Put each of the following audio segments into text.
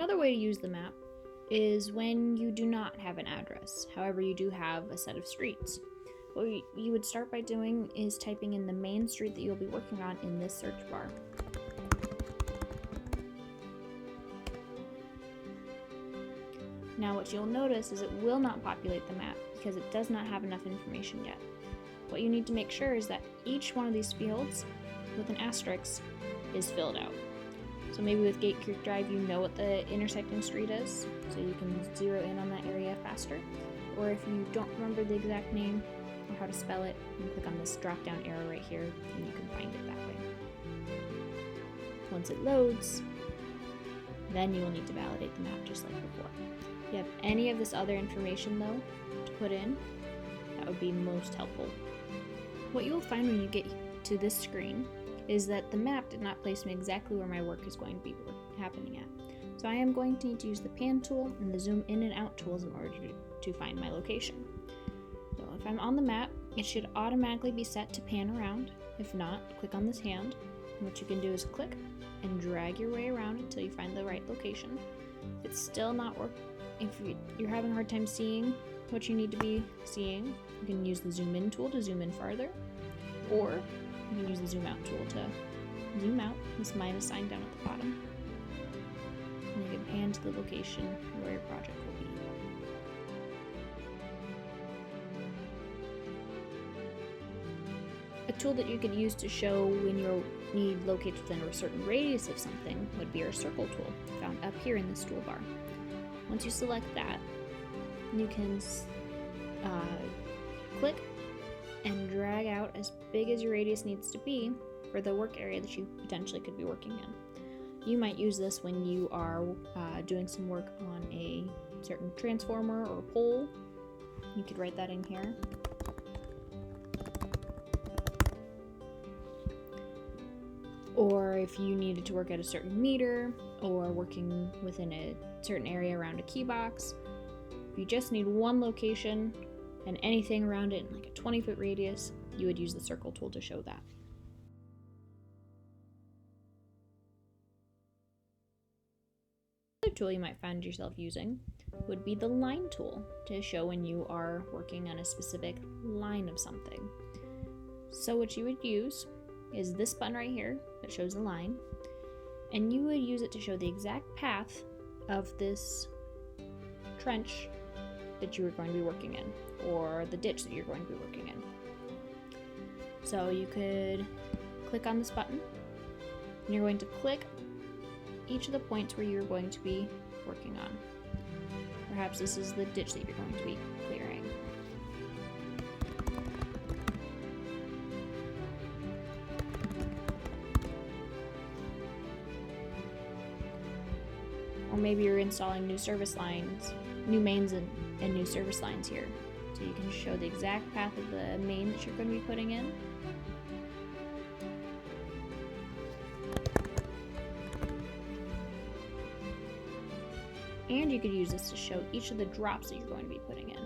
Another way to use the map is when you do not have an address. However, you do have a set of streets. What you would start by doing is typing in the main street that you'll be working on in this search bar. Now what you'll notice is it will not populate the map because it does not have enough information yet. What you need to make sure is that each one of these fields with an asterisk is filled out. So maybe with Gate Creek Drive you know what the intersecting street is, so you can zero in on that area faster. Or if you don't remember the exact name or how to spell it, you can click on this drop down arrow right here and you can find it that way. Once it loads, then you will need to validate the map just like before. If you have any of this other information though to put in, that would be most helpful. What you will find when you get to this screen is that the map did not place me exactly where my work is going to be happening at. So I am going to need to use the pan tool and the zoom in and out tools in order to find my location. So if I'm on the map, it should automatically be set to pan around. If not, click on this hand. And what you can do is click and drag your way around until you find the right location. If it's still not working, if you're having a hard time seeing what you need to be seeing, you can use the zoom in tool to zoom in farther, or you can use the zoom out tool to zoom out, this minus sign down at the bottom, and you can pan to the location where your project will be. A tool that you could use to show when you need located within a certain radius of something would be our circle tool, found up here in this toolbar. Once you select that, you can click and drag out as big as your radius needs to be for the work area that you potentially could be working in. You might use this when you are doing some work on a certain transformer or pole. You could write that in here. Or if you needed to work at a certain meter or working within a certain area around a key box. If you just need one location and anything around it in like a 20-foot radius, you would use the circle tool to show that. Another tool you might find yourself using would be the line tool to show when you are working on a specific line of something. So what you would use is this button right here that shows the line, and you would use it to show the exact path of this trench that you are going to be working in, or the ditch that you're going to be working in. So you could click on this button, and you're going to click each of the points where you're going to be working on. Perhaps this is the ditch that you're going to be clearing. Or maybe you're installing new service lines, new mains and new service lines here. So you can show the exact path of the main that you're going to be putting in. And you could use this to show each of the drops that you're going to be putting in.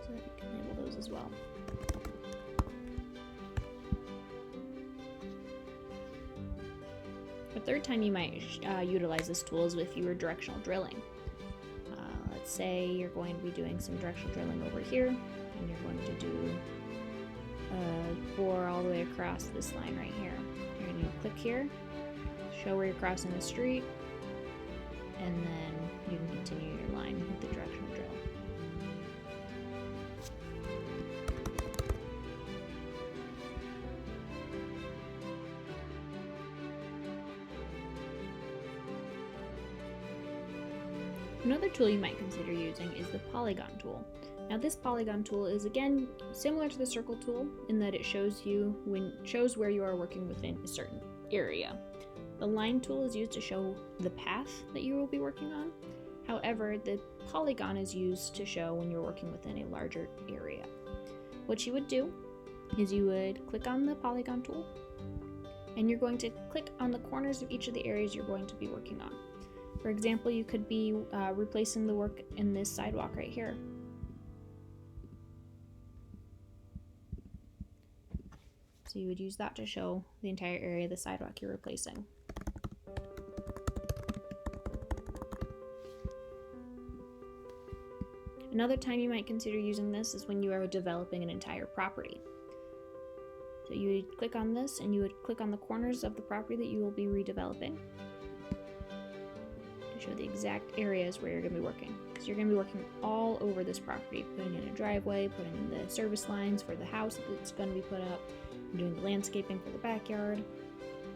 So that you can label those as well. The third time you might utilize this tool is if you were directional drilling. Let's say you're going to be doing some directional drilling over here, and you're going to do a bore all the way across this line right here. You're going to click here, show where you're crossing the street, and then you can continue your line with the directional drill. Another tool you might consider using is the polygon tool. Now this polygon tool is again similar to the circle tool in that it shows where you are working within a certain area. The line tool is used to show the path that you will be working on. However, the polygon is used to show when you're working within a larger area. What you would do is you would click on the polygon tool, and you're going to click on the corners of each of the areas you're going to be working on. For example, you could be replacing the work in this sidewalk right here. So you would use that to show the entire area of the sidewalk you're replacing. Another time you might consider using this is when you are developing an entire property. So you would click on this and you would click on the corners of the property that you will be redeveloping to show the exact areas where you're going to be working. Because you're going to be working all over this property, putting in a driveway, putting in the service lines for the house that's going to be put up, doing the landscaping for the backyard.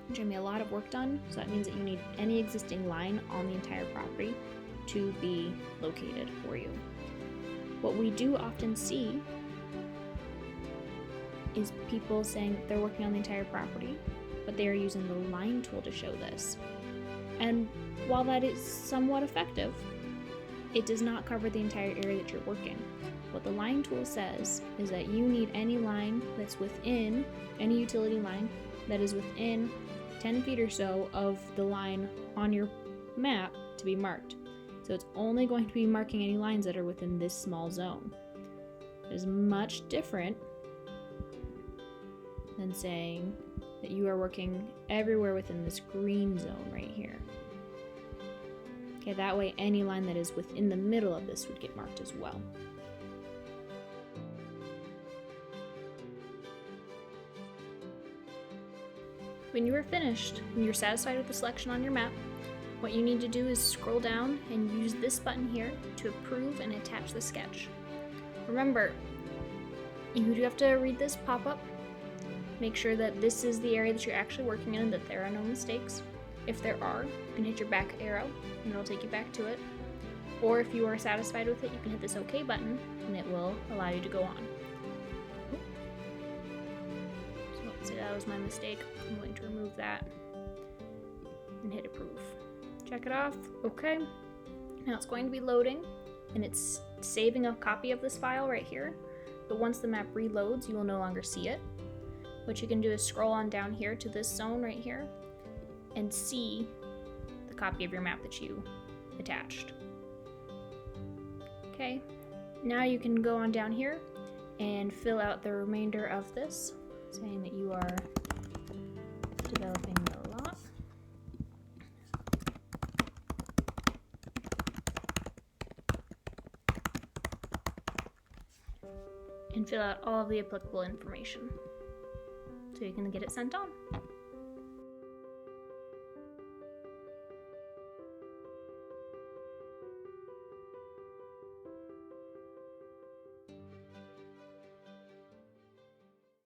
There's going to be a lot of work done, so that means that you need any existing line on the entire property to be located for you. What we do often see is people saying that they're working on the entire property, but they are using the line tool to show this. And while that is somewhat effective, it does not cover the entire area that you're working. What the line tool says is that you need any line that's within, any utility line that is within 10 feet or so of the line on your map to be marked. So it's only going to be marking any lines that are within this small zone. It is much different than saying that you are working everywhere within this green zone right here. Okay, that way any line that is within the middle of this would get marked as well. When you are finished and you're satisfied with the selection on your map, what you need to do is scroll down and use this button here to approve and attach the sketch. Remember, you do have to read this pop-up. Make sure that this is the area that you're actually working in and that there are no mistakes. If there are, you can hit your back arrow and it'll take you back to it. Or if you are satisfied with it, you can hit this OK button and it will allow you to go on. So let's say that was my mistake. I'm going to remove that and hit approve. Check it off. Okay. Now it's going to be loading and it's saving a copy of this file right here. But once the map reloads, you will no longer see it. What you can do is scroll on down here to this zone right here and see the copy of your map that you attached. Okay, now you can go on down here and fill out the remainder of this, saying that you are developing the lot. And fill out all of the applicable information so you can get it sent on.